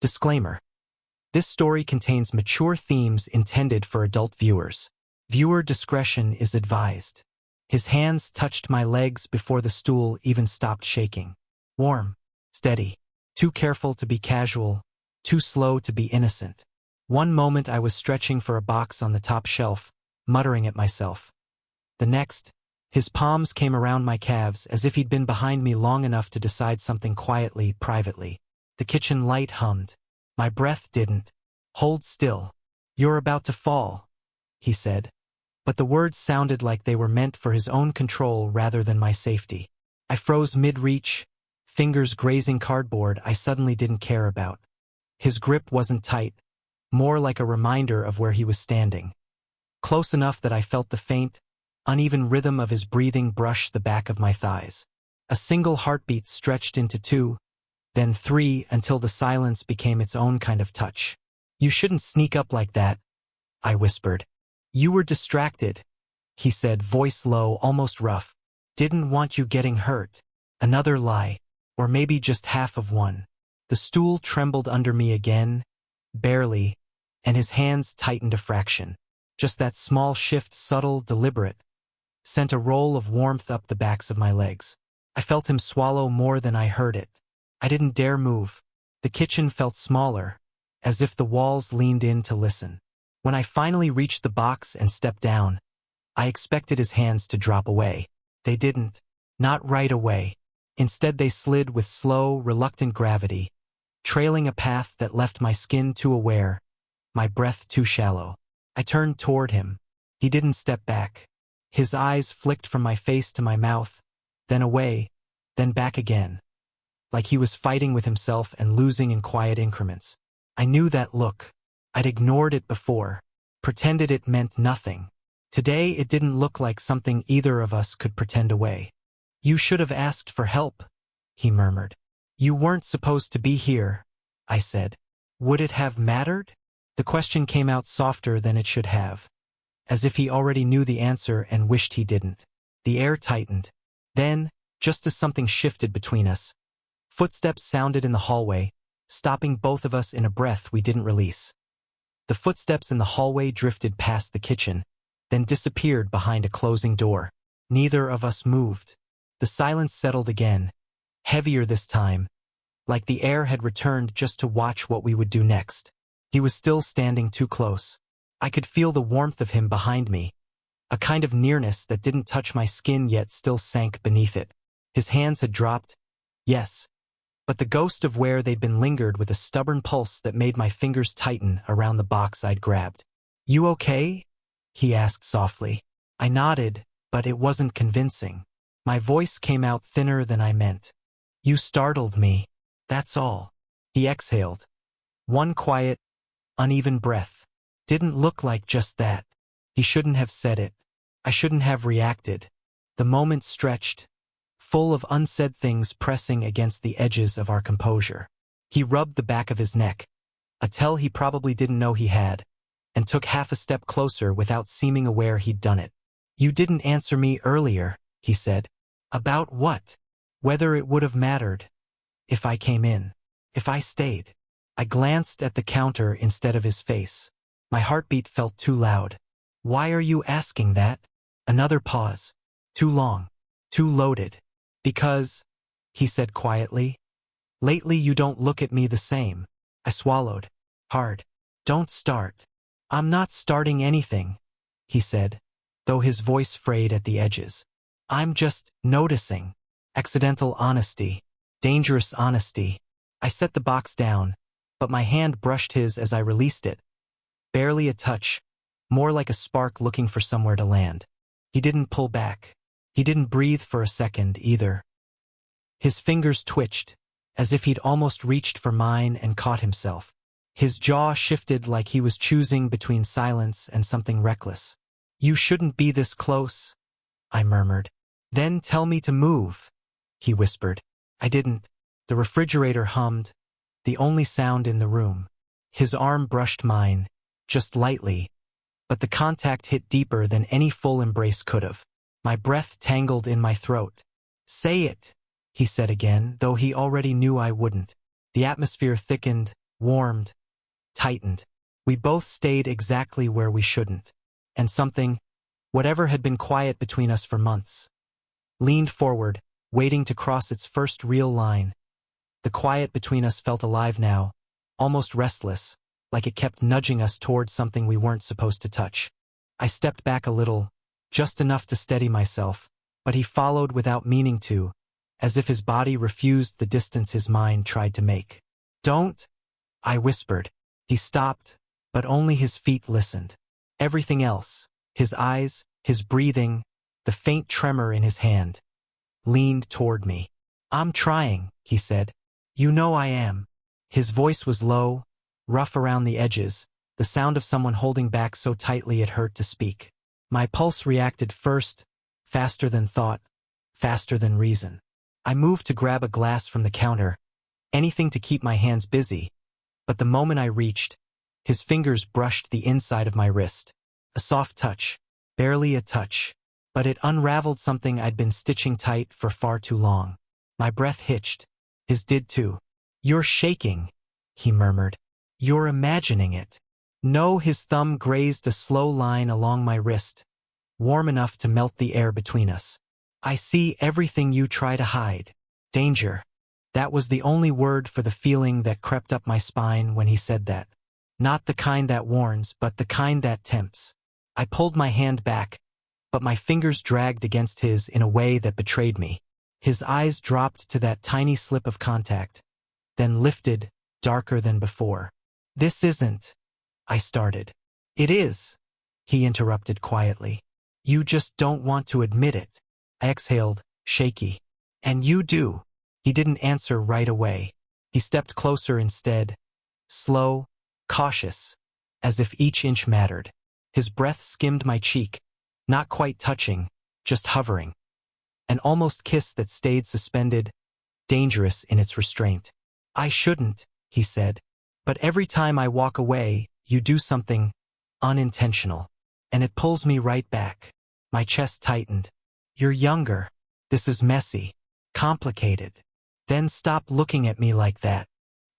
Disclaimer. This story contains mature themes intended for adult viewers. Viewer discretion is advised. His hands touched my legs before the stool even stopped shaking. Warm, steady, too careful to be casual, too slow to be innocent. One moment I was stretching for a box on the top shelf, muttering at myself. The next, his palms came around my calves as if he'd been behind me long enough to decide something quietly, privately. The kitchen light hummed. My breath didn't. Hold still. You're about to fall, he said. But the words sounded like they were meant for his own control rather than my safety. I froze mid-reach, fingers grazing cardboard I suddenly didn't care about. His grip wasn't tight, more like a reminder of where he was standing. Close enough that I felt the faint, uneven rhythm of his breathing brush the back of my thighs. A single heartbeat stretched into 2, then 3 until the silence became its own kind of touch. You shouldn't sneak up like that, I whispered. You were distracted, he said, voice low, almost rough. Didn't want you getting hurt. Another lie, or maybe just half of one. The stool trembled under me again, barely, and his hands tightened a fraction. Just that small shift, subtle, deliberate, sent a roll of warmth up the backs of my legs. I felt him swallow more than I heard it. I didn't dare move. The kitchen felt smaller, as if the walls leaned in to listen. When I finally reached the box and stepped down, I expected his hands to drop away. They didn't. Not right away. Instead, they slid with slow, reluctant gravity, trailing a path that left my skin too aware, my breath too shallow. I turned toward him. He didn't step back. His eyes flicked from my face to my mouth, then away, then back again, like he was fighting with himself and losing in quiet increments. I knew that look. I'd ignored it before, pretended it meant nothing. Today it didn't look like something either of us could pretend away. You should have asked for help, he murmured. You weren't supposed to be here, I said. Would it have mattered? The question came out softer than it should have, as if he already knew the answer and wished he didn't. The air tightened. Then, just as something shifted between us, footsteps sounded in the hallway, stopping both of us in a breath we didn't release. The footsteps in the hallway drifted past the kitchen, then disappeared behind a closing door. Neither of us moved. The silence settled again, heavier this time, like the air had returned just to watch what we would do next. He was still standing too close. I could feel the warmth of him behind me, a kind of nearness that didn't touch my skin yet still sank beneath it. His hands had dropped, yes, but the ghost of where they'd been lingered with a stubborn pulse that made my fingers tighten around the box I'd grabbed. You okay? He asked softly. I nodded, but it wasn't convincing. My voice came out thinner than I meant. You startled me, that's all. He exhaled. One quiet, uneven breath. Didn't look like just that. He shouldn't have said it. I shouldn't have reacted. The moment stretched, full of unsaid things pressing against the edges of our composure. He rubbed the back of his neck, a tell he probably didn't know he had, and took half a step closer without seeming aware he'd done it. You didn't answer me earlier, he said. About what? Whether it would have mattered. If I came in. If I stayed. I glanced at the counter instead of his face. My heartbeat felt too loud. Why are you asking that? Another pause. Too long. Too loaded. Because, he said quietly, lately you don't look at me the same. I swallowed. Hard. Don't start. I'm not starting anything, he said, though his voice frayed at the edges. I'm just noticing. Accidental honesty. Dangerous honesty. I set the box down, but my hand brushed his as I released it. Barely a touch, more like a spark looking for somewhere to land. He didn't pull back. He didn't breathe for a second either. His fingers twitched, as if he'd almost reached for mine and caught himself. His jaw shifted like he was choosing between silence and something reckless. You shouldn't be this close, I murmured. Then tell me to move, he whispered. I didn't. The refrigerator hummed, the only sound in the room. His arm brushed mine, just lightly, but the contact hit deeper than any full embrace could have. My breath tangled in my throat. Say it, he said again, though he already knew I wouldn't. The atmosphere thickened, warmed, tightened. We both stayed exactly where we shouldn't. And something, whatever had been quiet between us for months, leaned forward, waiting to cross its first real line. The quiet between us felt alive now, almost restless, like it kept nudging us toward something we weren't supposed to touch. I stepped back a little, just enough to steady myself, but he followed without meaning to, as if his body refused the distance his mind tried to make. "Don't," I whispered. He stopped, but only his feet listened. Everything else, his eyes, his breathing, the faint tremor in his hand, leaned toward me. "I'm trying," he said. "You know I am." His voice was low, rough around the edges, the sound of someone holding back so tightly it hurt to speak. My pulse reacted first, faster than thought, faster than reason. I moved to grab a glass from the counter, anything to keep my hands busy, but the moment I reached, his fingers brushed the inside of my wrist. A soft touch, barely a touch, but it unraveled something I'd been stitching tight for far too long. My breath hitched. His did too. "You're shaking," he murmured. "You're imagining it." No, his thumb grazed a slow line along my wrist, warm enough to melt the air between us. "I see everything you try to hide. Danger." That was the only word for the feeling that crept up my spine when he said that. Not the kind that warns, but the kind that tempts. I pulled my hand back, but my fingers dragged against his in a way that betrayed me. His eyes dropped to that tiny slip of contact, then lifted, darker than before. "This isn't," I started. "It is," he interrupted quietly. "You just don't want to admit it." I exhaled, shaky. "And you do." He didn't answer right away. He stepped closer instead, slow, cautious, as if each inch mattered. His breath skimmed my cheek, not quite touching, just hovering. An almost kiss that stayed suspended, dangerous in its restraint. "I shouldn't," he said. "But every time I walk away, you do something unintentional, and it pulls me right back." My chest tightened. "You're younger. This is messy, complicated. Then stop looking at me like that."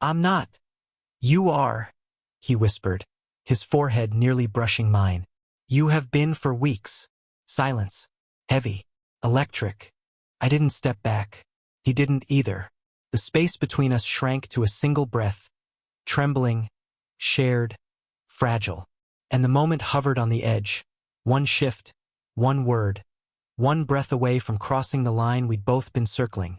"I'm not." "You are," he whispered, his forehead nearly brushing mine. "You have been for weeks." Silence. Heavy. Electric. I didn't step back. He didn't either. The space between us shrank to a single breath, trembling, shared, fragile. And the moment hovered on the edge. One shift, one word, one breath away from crossing the line we'd both been circling.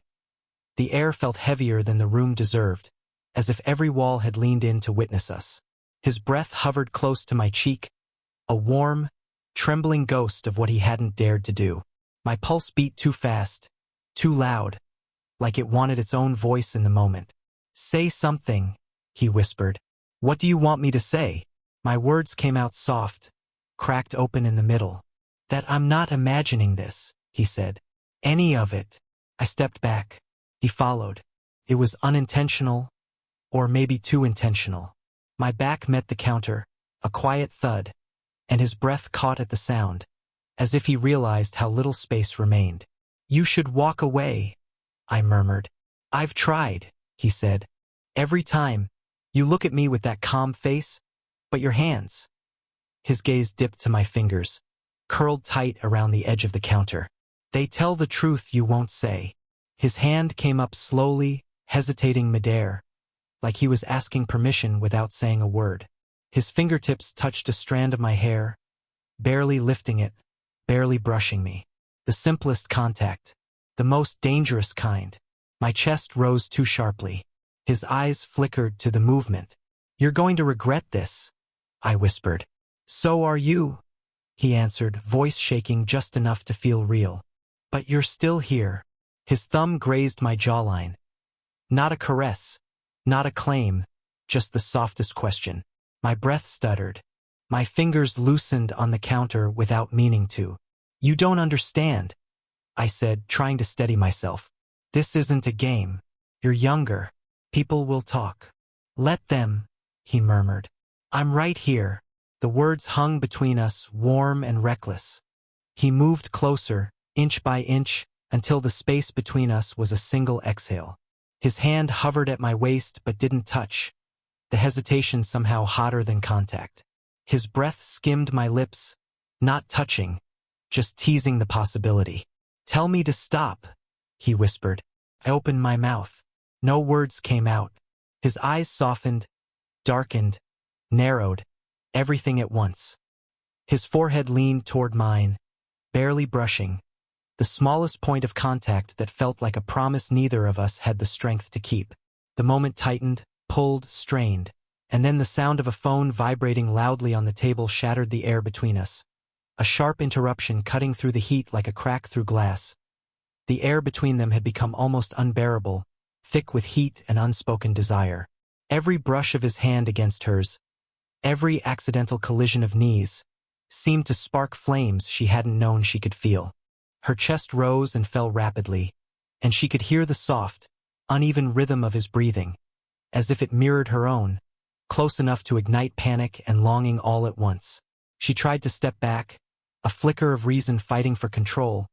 The air felt heavier than the room deserved, as if every wall had leaned in to witness us. His breath hovered close to my cheek, a warm, trembling ghost of what he hadn't dared to do. My pulse beat too fast, too loud, like it wanted its own voice in the moment. "Say something," he whispered. "What do you want me to say?" My words came out soft, cracked open in the middle. "That I'm not imagining this," he said. "Any of it." I stepped back. He followed. It was unintentional, or maybe too intentional. My back met the counter, a quiet thud, and his breath caught at the sound, as if he realized how little space remained. "You should walk away," I murmured. "I've tried," he said. "Every time, you look at me with that calm face, but your hands." His gaze dipped to my fingers, curled tight around the edge of the counter. "They tell the truth you won't say." His hand came up slowly, hesitating midair, like he was asking permission without saying a word. His fingertips touched a strand of my hair, barely lifting it, barely brushing me. The simplest contact, the most dangerous kind. My chest rose too sharply. His eyes flickered to the movement. "You're going to regret this," I whispered. "So are you," he answered, voice shaking just enough to feel real. "But you're still here." His thumb grazed my jawline. Not a caress, not a claim, just the softest question. My breath stuttered. My fingers loosened on the counter without meaning to. "You don't understand," I said, trying to steady myself. "This isn't a game. You're younger. People will talk." "Let them," he murmured. "I'm right here." The words hung between us, warm and reckless. He moved closer, inch by inch, until the space between us was a single exhale. His hand hovered at my waist but didn't touch, the hesitation somehow hotter than contact. His breath skimmed my lips, not touching, just teasing the possibility. "Tell me to stop," he whispered. I opened my mouth. No words came out. His eyes softened, darkened, narrowed, everything at once. His forehead leaned toward mine, barely brushing, the smallest point of contact that felt like a promise neither of us had the strength to keep. The moment tightened, pulled, strained, and then the sound of a phone vibrating loudly on the table shattered the air between us. A sharp interruption cutting through the heat like a crack through glass. The air between them had become almost unbearable, thick with heat and unspoken desire. Every brush of his hand against hers, every accidental collision of knees, seemed to spark flames she hadn't known she could feel. Her chest rose and fell rapidly, and she could hear the soft, uneven rhythm of his breathing, as if it mirrored her own, close enough to ignite panic and longing all at once. She tried to step back, a flicker of reason fighting for control,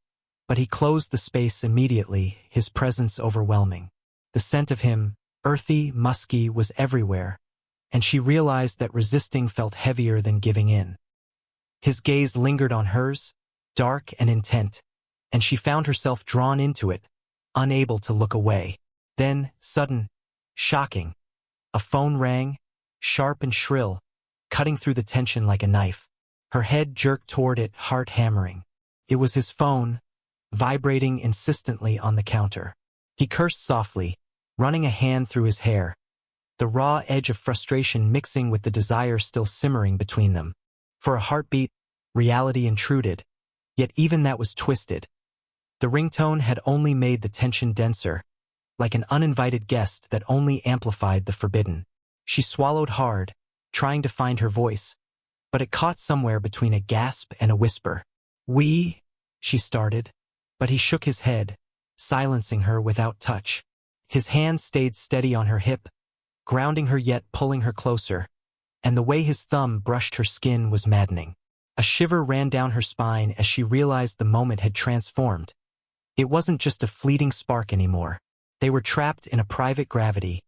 but he closed the space immediately, his presence overwhelming. The scent of him, earthy, musky, was everywhere, and she realized that resisting felt heavier than giving in. His gaze lingered on hers, dark and intent, and she found herself drawn into it, unable to look away. Then, sudden, shocking, a phone rang, sharp and shrill, cutting through the tension like a knife. Her head jerked toward it, heart hammering. It was his phone, vibrating insistently on the counter. He cursed softly, running a hand through his hair, the raw edge of frustration mixing with the desire still simmering between them. For a heartbeat, reality intruded, yet even that was twisted. The ringtone had only made the tension denser, like an uninvited guest that only amplified the forbidden. She swallowed hard, trying to find her voice, but it caught somewhere between a gasp and a whisper. "We," she started, but he shook his head, silencing her without touch. His hand stayed steady on her hip, grounding her yet pulling her closer, and the way his thumb brushed her skin was maddening. A shiver ran down her spine as she realized the moment had transformed. It wasn't just a fleeting spark anymore. They were trapped in a private gravity,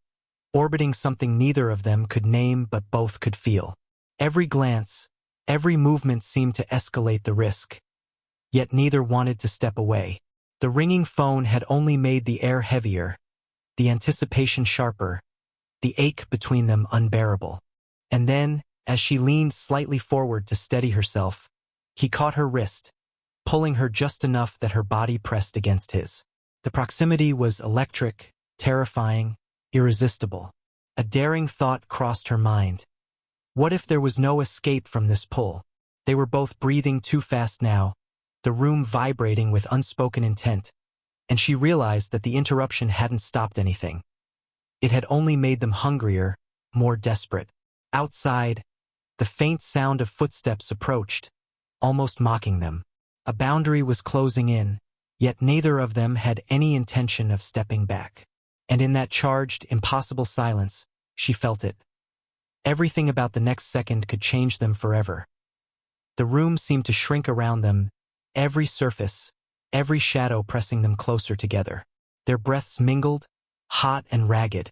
orbiting something neither of them could name but both could feel. Every glance, every movement seemed to escalate the risk, yet neither wanted to step away. The ringing phone had only made the air heavier, the anticipation sharper, the ache between them unbearable. And then, as she leaned slightly forward to steady herself, he caught her wrist, pulling her just enough that her body pressed against his. The proximity was electric, terrifying, irresistible. A daring thought crossed her mind. What if there was no escape from this pull? They were both breathing too fast now, the room vibrating with unspoken intent, and she realized that the interruption hadn't stopped anything. It had only made them hungrier, more desperate. Outside, the faint sound of footsteps approached, almost mocking them. A boundary was closing in, yet neither of them had any intention of stepping back. And in that charged, impossible silence, she felt it. Everything about the next second could change them forever. The room seemed to shrink around them, every surface, every shadow pressing them closer together. Their breaths mingled, hot and ragged,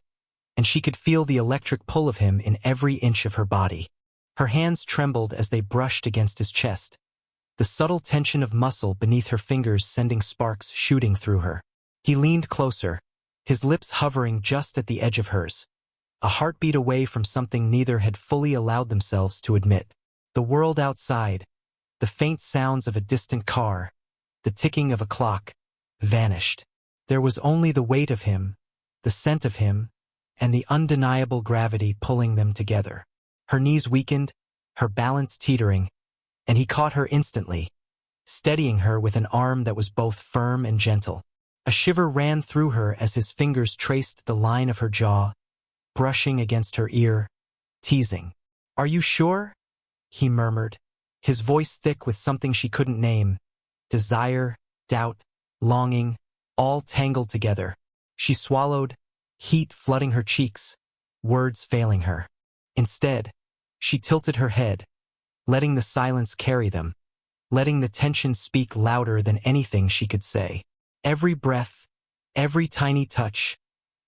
and she could feel the electric pull of him in every inch of her body. Her hands trembled as they brushed against his chest, the subtle tension of muscle beneath her fingers sending sparks shooting through her. He leaned closer, his lips hovering just at the edge of hers, a heartbeat away from something neither had fully allowed themselves to admit. The world outside, the faint sounds of a distant car, the ticking of a clock, vanished. There was only the weight of him, the scent of him, and the undeniable gravity pulling them together. Her knees weakened, her balance teetering, and he caught her instantly, steadying her with an arm that was both firm and gentle. A shiver ran through her as his fingers traced the line of her jaw, brushing against her ear, teasing. "Are you sure?" he murmured, his voice thick with something she couldn't name. Desire, doubt, longing, all tangled together. She swallowed, heat flooding her cheeks, words failing her. Instead, she tilted her head, letting the silence carry them, letting the tension speak louder than anything she could say. Every breath, every tiny touch,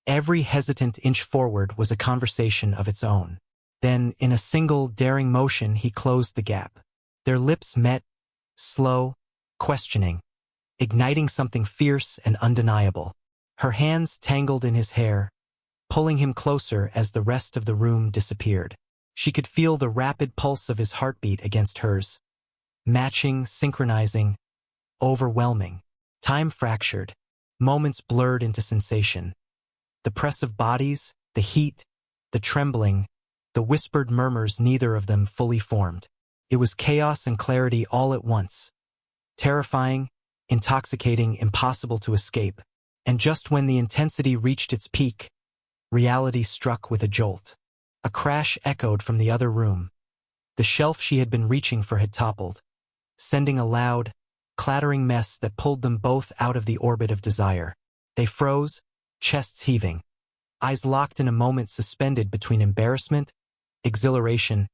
Every hesitant inch forward was a conversation of its own. Then, in a single, daring motion, he closed the gap. Their lips met, slow, questioning, igniting something fierce and undeniable. Her hands tangled in his hair, pulling him closer as the rest of the room disappeared. She could feel the rapid pulse of his heartbeat against hers, matching, synchronizing, overwhelming. Time fractured, moments blurred into sensation. The press of bodies, the heat, the trembling, the whispered murmurs, neither of them fully formed. It was chaos and clarity all at once. Terrifying, intoxicating, impossible to escape. And just when the intensity reached its peak, reality struck with a jolt. A crash echoed from the other room. The shelf she had been reaching for had toppled, sending a loud, clattering mess that pulled them both out of the orbit of desire. They froze, chests heaving, eyes locked in a moment suspended between embarrassment, exhilaration,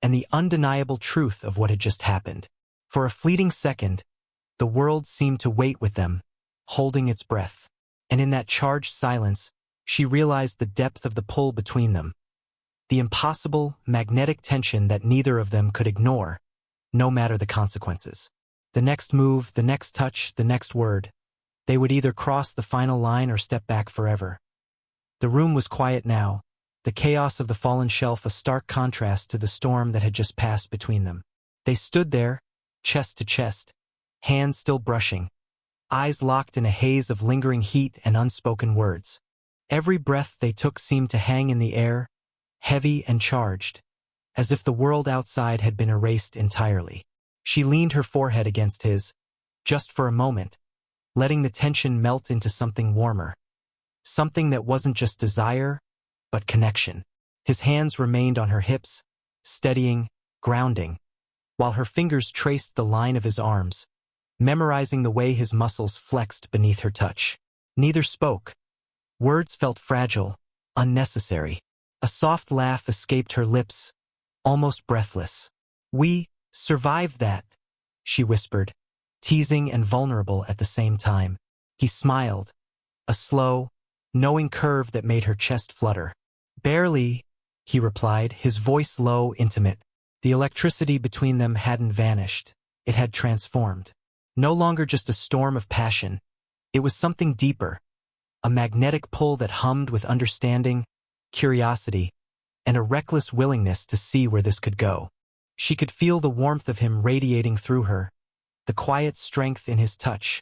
and the undeniable truth of what had just happened. For a fleeting second, the world seemed to wait with them, holding its breath. And in that charged silence, she realized the depth of the pull between them. The impossible, magnetic tension that neither of them could ignore, no matter the consequences. The next move, the next touch, the next word. They would either cross the final line or step back forever. The room was quiet now, the chaos of the fallen shelf a stark contrast to the storm that had just passed between them. They stood there, chest to chest, hands still brushing, eyes locked in a haze of lingering heat and unspoken words. Every breath they took seemed to hang in the air, heavy and charged, as if the world outside had been erased entirely. She leaned her forehead against his, just for a moment, letting the tension melt into something warmer. Something that wasn't just desire, but connection. His hands remained on her hips, steadying, grounding, while her fingers traced the line of his arms, memorizing the way his muscles flexed beneath her touch. Neither spoke. Words felt fragile, unnecessary. A soft laugh escaped her lips, almost breathless. "We survived that," she whispered, teasing and vulnerable at the same time. He smiled, a slow, knowing curve that made her chest flutter. "Barely," he replied, his voice low, intimate. The electricity between them hadn't vanished. It had transformed. No longer just a storm of passion. It was something deeper, a magnetic pull that hummed with understanding, curiosity, and a reckless willingness to see where this could go. She could feel the warmth of him radiating through her, the quiet strength in his touch,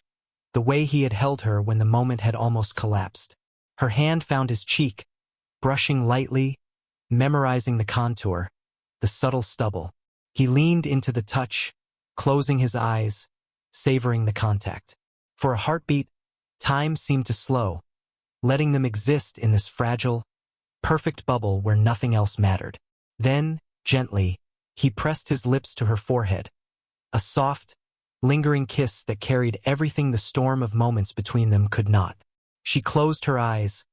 the way he had held her when the moment had almost collapsed. Her hand found his cheek, brushing lightly, memorizing the contour, the subtle stubble. He leaned into the touch, closing his eyes, savoring the contact. For a heartbeat, time seemed to slow, letting them exist in this fragile, perfect bubble where nothing else mattered. Then, gently, he pressed his lips to her forehead, a soft, lingering kiss that carried everything the storm of moments between them could not. She closed her eyes,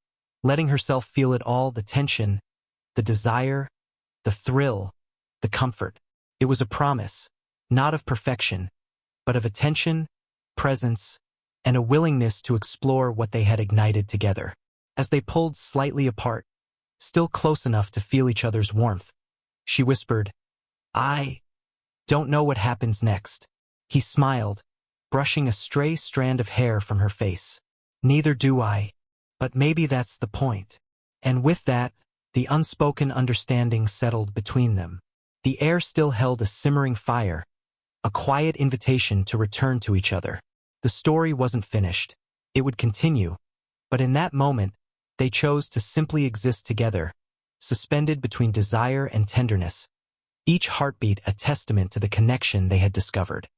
letting herself feel it all, the tension, the desire, the thrill, the comfort. It was a promise, not of perfection, but of attention, presence, and a willingness to explore what they had ignited together. As they pulled slightly apart, still close enough to feel each other's warmth, she whispered, "I don't know what happens next." He smiled, brushing a stray strand of hair from her face. "Neither do I, but maybe that's the point." And with that, the unspoken understanding settled between them. The air still held a simmering fire, a quiet invitation to return to each other. The story wasn't finished. It would continue, but in that moment, they chose to simply exist together, suspended between desire and tenderness, each heartbeat a testament to the connection they had discovered.